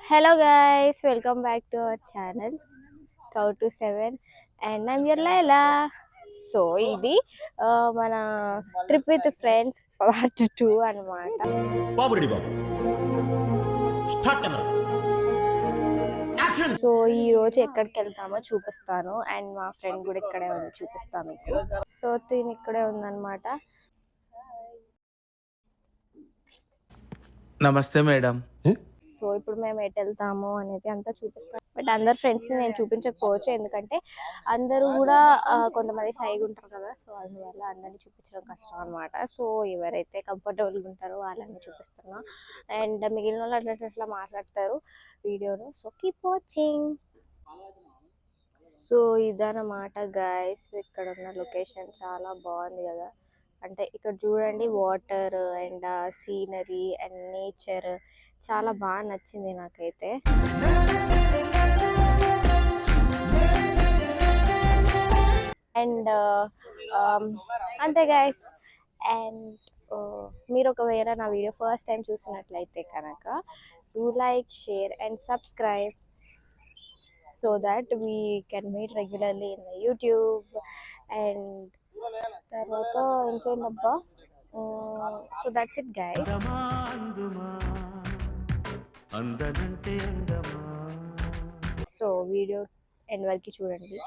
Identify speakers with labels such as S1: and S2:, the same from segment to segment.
S1: Hello guys, welcome back to our channel Cow to 7 and I'm your Laila. So ఇది మన trip with friends part 2 అన్నమాట. So ఈ రోజు ఎక్కడికి వెళ్తామో చూపిస్తాను అండ్ మా ఫ్రెండ్ కూడా ఇక్కడే ఉంది, చూపిస్తాను మీకు. సో తిని ఇక్కడే ఉందన్నమాట.
S2: నమస్తే మేడం.
S1: సో ఇప్పుడు మేము ఎటు వెళ్తాము అనేది అంతా చూపిస్తాం. బట్ అందరు ఫ్రెండ్స్ని నేను చూపించకపోవచ్చు, ఎందుకంటే అందరూ కూడా కొంతమంది షైగా ఉంటారు కదా. సో అందువల్ల అందరినీ చూపించడం కష్టం అనమాట. సో ఎవరైతే కంఫర్టబుల్గా ఉంటారో వాళ్ళని చూపిస్తున్నా అండ్ మిగిలిన వాళ్ళు అట్లా మాట్లాడతారు వీడియోలో. So keep watching. సో ఇదన్నమాట గైస్, ఇక్కడ ఉన్న లొకేషన్ చాలా బాగుంది కదా. అంటే ఇక్కడ చూడండి, water and scenery and nature చాలా బాగా నచ్చింది నాకైతే. అండ్ అంతే గైస్. అండ్ మీరు ఒకవేళ నా వీడియో ఫస్ట్ టైం చూసినట్లయితే కనుక do like, share and subscribe so that we can meet regularly in the YouTube. And తర్వాత ఇంకేంటబ్బా, so that's it guys. So video end వరకు చూడండి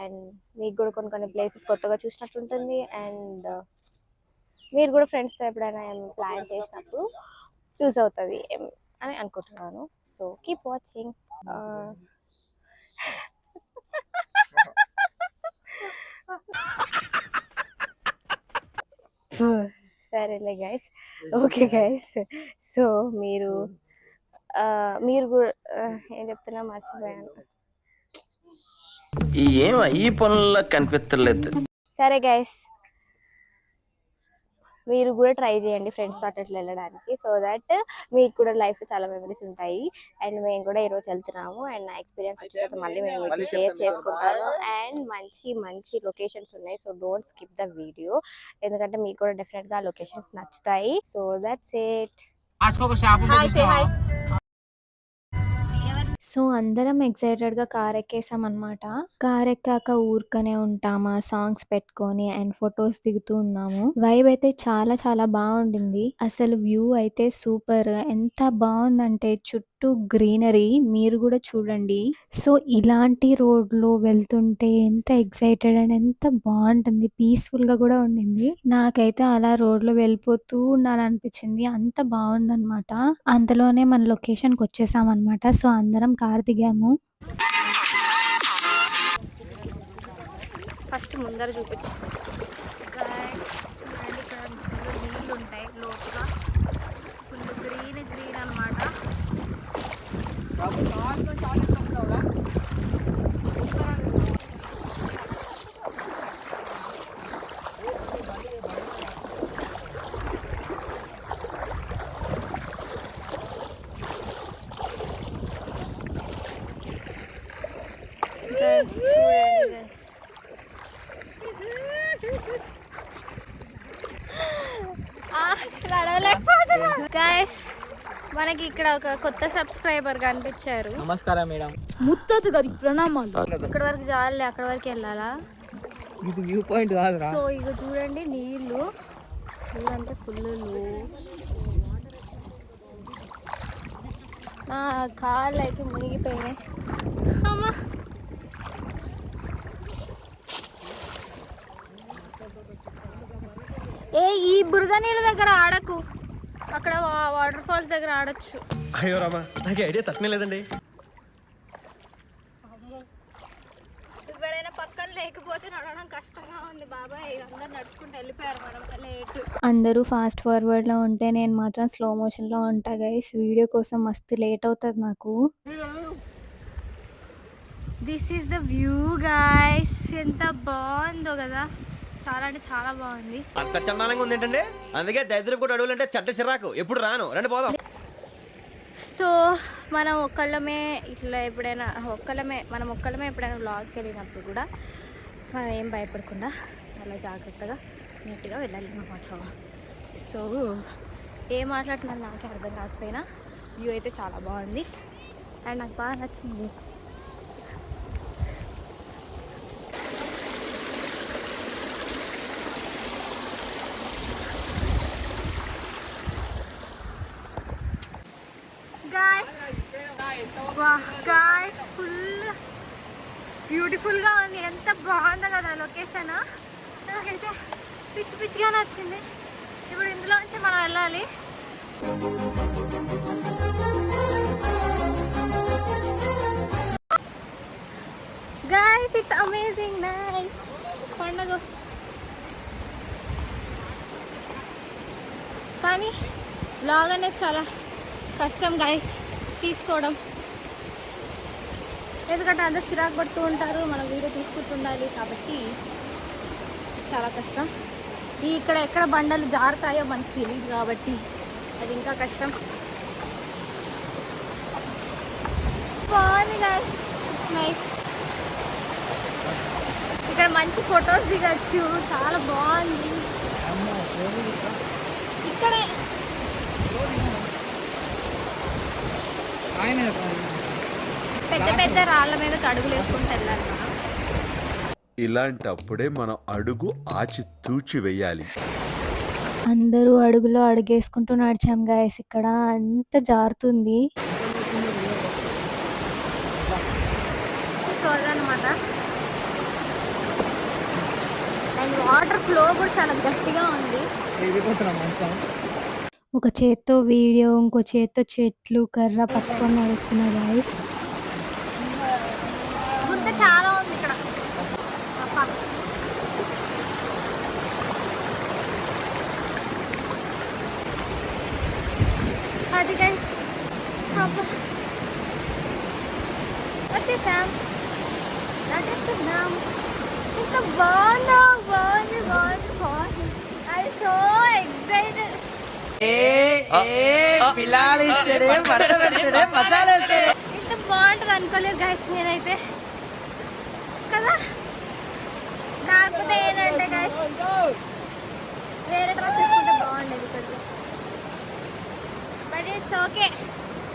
S1: అండ్ మీకు కూడా కొన్ని ప్లేసెస్ కొత్తగా చూసినట్టు ఉంటుంది. అండ్ మీరు కూడా ఫ్రెండ్స్తో ఎప్పుడైనా ప్లాన్ చేసినప్పుడు యూజ్ అవుతుంది అని అనుకుంటున్నాను. So keep watching. సరేలే గైస్, ఓకే గైస్. సో మీరు కూడా ఏం చెప్తున్నా మర్చిపోయాను.
S2: ఈ పనుల్లో కనిపించలేదు.
S1: సరే గైస్, మీరు కూడా ట్రై చేయండి ఫ్రెండ్స్తో అట్లా వెళ్ళడానికి. సో దట్ మీకు కూడా లైఫ్లో చాలా మెమరీస్ ఉంటాయి. అండ్ మేము కూడా ఈరోజు వెళ్తున్నాము అండ్ నా ఎక్స్పీరియన్స్ వచ్చిన తర్వాత మళ్ళీ మేము మీకు షేర్ చేసుకుంటాను. అండ్ మంచి మంచి లొకేషన్స్ ఉన్నాయి. So don't skip the video, ఎందుకంటే మీకు కూడా డెఫినెట్గా లొకేషన్స్ నచ్చుతాయి. So that's it. సో అందరం ఎక్సైటెడ్గా కార్ ఎక్కేసాం అనమాట. కార్ ఎక్కాక ఊరుకనే ఉంటామా, సాంగ్స్ పెట్టుకొని అండ్ ఫొటోస్ దిగుతూ ఉన్నాము. వైబ్ అయితే చాలా చాలా బాగుండింది. అసలు వ్యూ అయితే సూపర్. ఎంత బాగుందంటే చుట్టూ గ్రీనరీ, మీరు కూడా చూడండి. సో ఇలాంటి రోడ్లో వెళ్తుంటే ఎంత ఎక్సైటెడ్ అండ్ ఎంత బాగుంటుంది, పీస్ఫుల్గా కూడా ఉండింది. నాకైతే అలా రోడ్లో వెళ్ళిపోతూ ఉండాలని అనిపించింది, అంత బాగుందన్నమాట. అంతలోనే మన లొకేషన్కి వచ్చేసాం అనమాట. సో అందరం కార్ దిగాము. ఫస్ట్ ముందర చూపించు చూడండి, ఇక్కడ నీళ్ళు ఉంటాయి లోపల, ఫుల్ గ్రీన్ గ్రీన్ అనమాట. గైస్, మనకి ఇక్కడ ఒక కొత్త సబ్స్క్రైబర్ కనిపించారు.
S3: నమస్కారం మేడం.
S4: ముత్తతు గారి ప్రణామాలు.
S1: ఇక్కడ వరకు చాలే, అక్కడ వరకు వెళ్ళాలా?
S3: ఇది వ్యూ పాయింట్ కాదురా.
S1: సో ఇక చూడండి, నీళ్ళు ఫుల్ అంటే ఫుల్. నా కాళ్ళు అయితే మునిగిపోయినాయి. అమ్మా, ఈ బురద నీళ్ళ దగ్గర ఆడకు, అక్కడ వాటర్ ఫాల్స్ దగ్గర ఆడొచ్చు.
S5: అయ్యో రామా, నాకు ఐడియా తక్కువ లేదండి.
S1: ఎవరైనా పక్కన లేకపోతే నడవడం కష్టంగా ఉంది బాబాయ్. అందరు నడుచుకుంటూ వెళ్ళిపోయారు, మనం లేట్. అందరూ ఫాస్ట్ ఫార్వర్డ్లో ఉంటే నేను మాత్రం స్లో మోషన్లో ఉంటా గైస్. వీడియో కోసం మస్తు లేట్ అవుతుంది నాకు. This is the view guys, ఎంత బాగుందో కదా, చాలా అంటే చాలా బాగుంది.
S5: అంత చందానంగా ఉంది ఏంటండి, అందుకే దరిద్రం కూడా అడవులంటే చెడ్డ చిరాకు. ఎప్పుడు రాను, రండి పోదాం.
S1: సో మనం ఒక్కళ్ళమే ఇట్లా ఎప్పుడైనా మనం ఒక్కళ్ళమే ఎప్పుడైనా వ్లాగ్కి వెళ్ళినప్పుడు కూడా మనం ఏం భయపడకుండా చాలా జాగ్రత్తగా నీట్గా వెళ్ళాలి అన్నమాట. సో ఏం మాట్లాడుతున్నాను నాకే అర్థం కాకపోయినా వ్యూ అయితే చాలా బాగుంది. అండ్ నాకు బాగా నచ్చింది. గాయ్స్ ఫుల్ బ్యూటిఫుల్గా ఉంది. ఎంత బాగుందో కదా లొకేషన్. నాకైతే పిచ్చి పిచ్చిగా నచ్చింది. ఇప్పుడు ఇందులోంచి మనం వెళ్ళాలి. గాయ్స్ ఇట్స్ అమేజింగ్ నైస్ పండుగ. కానీ బ్లాగ్ అనేది చాలా కష్టం గాయ్స్ తీసుకోవడం, ఎందుకంటే అందరూ చిరాకు పడుతూ ఉంటారు, మనం వీడియో తీసుకుంటుండాలి కాబట్టి చాలా కష్టం. ఇక్కడ ఎక్కడ బండలు జారుతాయో మనకు తెలియదు కాబట్టి అది ఇంకా కష్టం. బాగుంది గాయ్స్, నైస్. ఇక్కడ మంచి ఫొటోస్ దిగచ్చు, చాలా బాగుంది. ఇక్కడే పెద్ద పెద్ద రాళ్ళ మీద అడుగులు వేసుకుంటూ వెళ్ళాలి.
S6: ఇలాంటప్పుడే మనం అడుగు ఆచితూచి వెయ్యాలి.
S1: అందరూ అడుగులో అడుగేసుకుంటూ నడిచాం గాయస్. ఇక్కడ అంత జారుతుంది చూడాలన్నమాట. అండ్ వాటర్ ఫ్లో కూడా చాలా గట్టిగా ఉంది. ఒక చేత్తో వీడియో, ఇంకో చేత్తో చెట్లు కర్ర పట్టుకొని నడుస్తున్నా గాయస్. గుంత చాలా ఉంది ఇక్కడ. అది గైస్ వచ్చేసాం, నటిస్తున్నాం. ఇంత బాగుందో, బాగుంది బాగుంది బాగుంది. I so excited. ఇంత బాగుంటుంది అనుకోలేదు గైస్ నేనైతే కదా. కాకపోతే ఏంటంటే గైస్ వేరే డ్రెస్ వేసుకుంటే బాగుండేది ఇక్కడికి. బట్ ఇట్స్ ఓకే,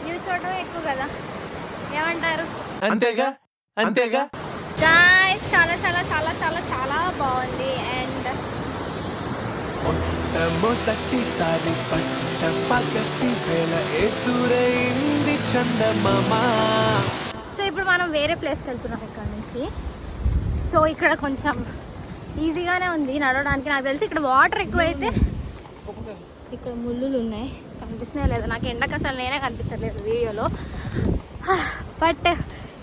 S1: న్యూ చూడడం ఎక్కువ కదా, ఏమంటారు?
S2: అంతేగా అంతేగా.
S1: గాయ్స్ చాలా చాలా చాలా చాలా చాలా బాగుంది. అండ్
S7: మొదటిసారి పట్ట పగటి వేళ ఎదురైంది చందమామ.
S1: సో ఇప్పుడు మనం వేరే ప్లేస్కి వెళ్తున్నాం ఇక్కడ నుంచి. సో ఇక్కడ కొంచెం ఈజీగానే ఉంది నడవడానికి. నాకు తెలిసి ఇక్కడ వాటర్ ఎక్కువైతే ఇక్కడ ముళ్ళులు ఉన్నాయి, కనిపిస్తున్నాయి లేదా నాకు ఎండకు అసలు నేనే కనిపించట్లేదు వీడియోలో. బట్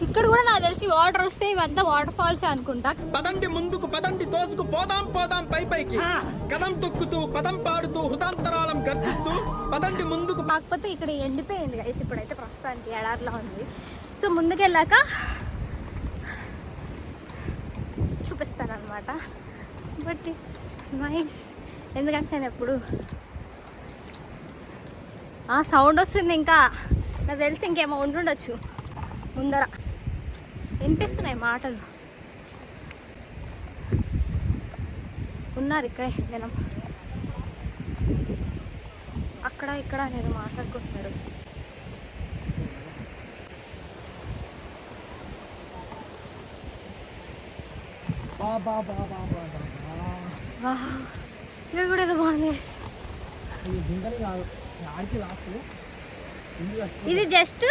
S1: ఇక్కడ కూడా నాకు తెలిసి వాటర్ వస్తే ఇవంతా వాటర్ ఫాల్స్ అనుకుంటా.
S3: పదండి ముందుకు, పదండి తోసుకు, పోదాం పోదాం పై పైకి, కదం తొక్కుతూ పదం పాడుతూ హృదాంతరాళం గర్జిస్తూ పదండి ముందుకు.
S1: కాకపోతే ఇక్కడ ఎండిపోయింది గైస్ ఇప్పుడైతే ప్రస్తుతానికి ఎడారిలా ఉంది. సో ముందుకెళ్ళాక చూపిస్తాను అనమాట. బట్ ఇట్స్ నైస్, ఎందుకంటే నేను ఎప్పుడు సౌండ్ వస్తుంది. ఇంకా నాకు తెలిసి ఇంకేమో ఉంటుండొచ్చు ముందర, వినిపిస్తున్నాయి మాటలు. ఉన్నారు ఇక్కడే జనం, అక్కడ ఇక్కడ నేను మాట్లాడుకుంటున్నాడు. ఇక్కడ కూడా ఏదో బాగుంది. ఇది జస్ట్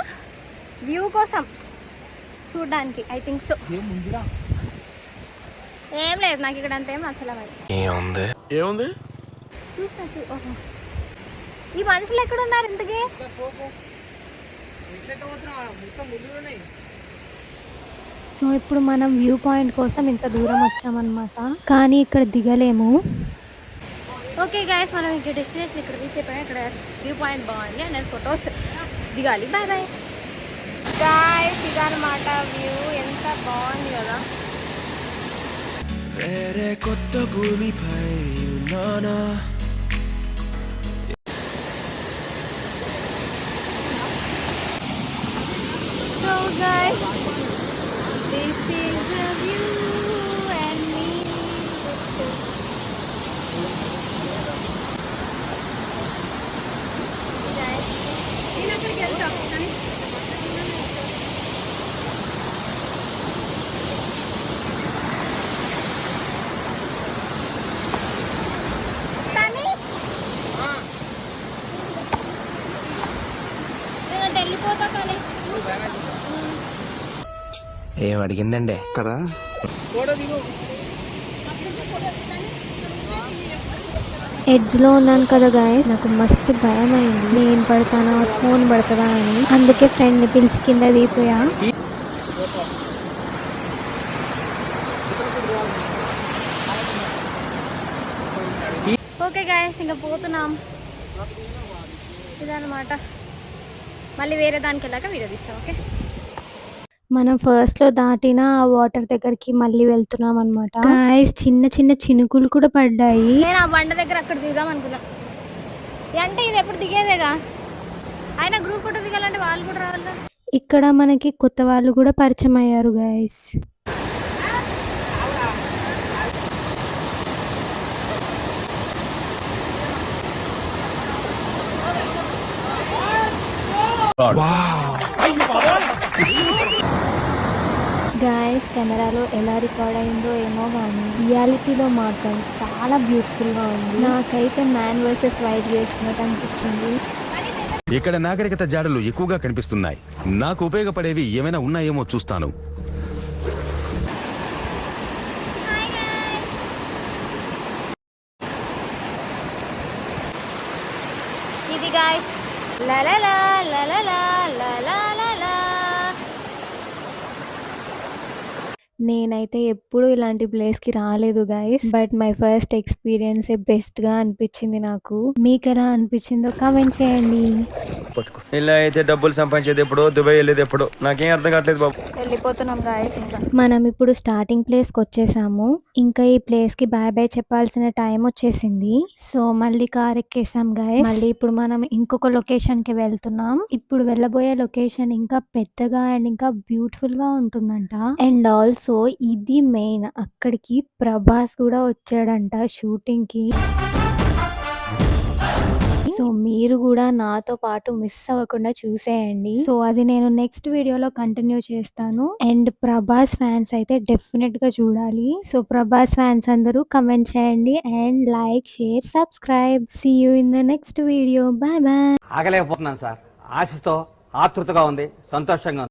S1: వ్యూ కోసం చూడడానికి ఐ థింక్ సో. ఏం లేదు, నాకు ఇక్కడ అంత ఏం నచ్చలేదు.
S7: ఏముంది
S1: చూసినట్టు ఓహో, ఈ మనుషులు ఎక్కడ ఉన్నారు ఇంతకీ? సో ఇప్పుడు మనం వ్యూ పాయింట్ కోసం ఇంత దూరం వచ్చామన్నమాట, కానీ ఇక్కడ దిగలేము. ఓకే గైస్, మనం ఇక్కడ డెస్టినేషన్ ఇక్కడ రీచ్ అయిపోయాం. ఇక్కడ వ్యూ పాయింట్ బాగుంది అండ్ నేను ఫొటోస్ దిగాలి. Bye bye guys. ఇదన్నమాట వ్యూ, ఎంత బాగుంది కదా.
S7: వేరే కొత్త భూమిపై ఉన్నానా.
S1: So guys, this is the view and me. Guys,
S4: వెళ్ళిపోతా కానీ
S7: ఏం అడిగిందండి కదా.
S1: ఎడ్జ్ లో ఉన్నాను కదా గాయస్, నాకు మస్తు భయం అయింది. నేను పడతానా ఫోన్ పడతాదా అని, అందుకే ఫ్రెండ్ ని పిలిచి కింద దిగిపోయా.
S4: ఓకే గాయస్ ఇంకా పోతున్నాం. ఇదన్నమాట, మళ్ళీ వేరే దానికి వెళ్ళాక వీడియో తీస్తాం. ఓకే,
S1: మనం ఫస్ట్ లో దాటిన ఆ వాటర్ దగ్గరికి మళ్ళీ వెళ్తున్నాం అనమాట. గాయస్ చిన్న చిన్న చినుకులు కూడా పడ్డాయి.
S4: నేను ఆ బండ దగ్గర అక్కడ దిగుదాం అనుకున్నా. అంటే ఇది ఎప్పుడు దిగేదేగా, అయినా గ్రూప్ ఫోటో దిగాలంటే వాళ్ళు కూడా రావాలి.
S1: ఇక్కడ మనకి కొత్త వాళ్ళు కూడా పరిచయం అయ్యారు గాయస్. గాయస్ కెమెరాలో ఎలా రికార్డ్ అయిందో ఏమో కానీ రియాలిటీలో మాత్రం చాలా బ్యూటిఫుల్ గా ఉంది. నాకైతే మ్యాన్ వర్సెస్ వైల్డ్ చేస్తున్నట్టు అనిపించింది.
S8: ఇక్కడ నాగరికత జాడలు ఎక్కువగా కనిపిస్తున్నాయి. నాకు ఉపయోగపడేవి ఏమైనా ఉన్నాయేమో చూస్తాను.
S4: ఇది గాయస్ లా లా లా లా లా లా లా లా లా లా.
S1: నేనైతే ఎప్పుడు ఇలాంటి ప్లేస్ కి రాలేదు guys, but my first experience best గా అనిపించింది నాకు. మీకు ఎలా అనిపించిందో కామెంట్ చేయండి.
S5: ఇలా అయితే డబ్బులు సంపాదించేది ఎప్పుడు, దుబాయ్ వెళ్ళేది ఎప్పుడు, నాకేం అర్థం కావట్లేదు బాబు.
S4: వెళ్ళిపోతున్నాం గాయస్ ఇంకా.
S1: మనం ఇప్పుడు స్టార్టింగ్ ప్లేస్ కి వచ్చేసాము. ఇంకా ఈ ప్లేస్ కి బాయ్ బాయ్ చెప్పాల్సిన టైం వచ్చేసింది. సో మళ్ళీ కార్ ఎక్కేసాం గైస్. మళ్ళీ ఇప్పుడు మనం ఇంకొక లొకేషన్ కి వెళ్తున్నాం. ఇప్పుడు వెళ్ళబోయే లొకేషన్ ఇంకా పెద్దగా అండ్ ఇంకా బ్యూటిఫుల్ గా ఉంటుందంట. అండ్ ఆల్సో ఇది మెయిన్, అక్కడికి ప్రభాస్ కూడా వచ్చాడంట షూటింగ్ కి. సో మీరు కూడా నాతో పాటు మిస్ అవ్వకుండా చూసేయండి. సో అది నేను నెక్స్ట్ వీడియోలో కంటిన్యూ చేస్తాను. అండ్ ప్రభాస్ ఫ్యాన్స్ అయితే డెఫినెట్ గా చూడాలి. సో ప్రభాస్ ఫ్యాన్స్ అందరూ కమెంట్ చేయండి and like, share, subscribe. See you in the next video. Bye bye.
S9: ఆగలేకపోతున్నాను సార్, ఆశతో ఆతృతగా ఉంది, సంతోషంగా ఉంది.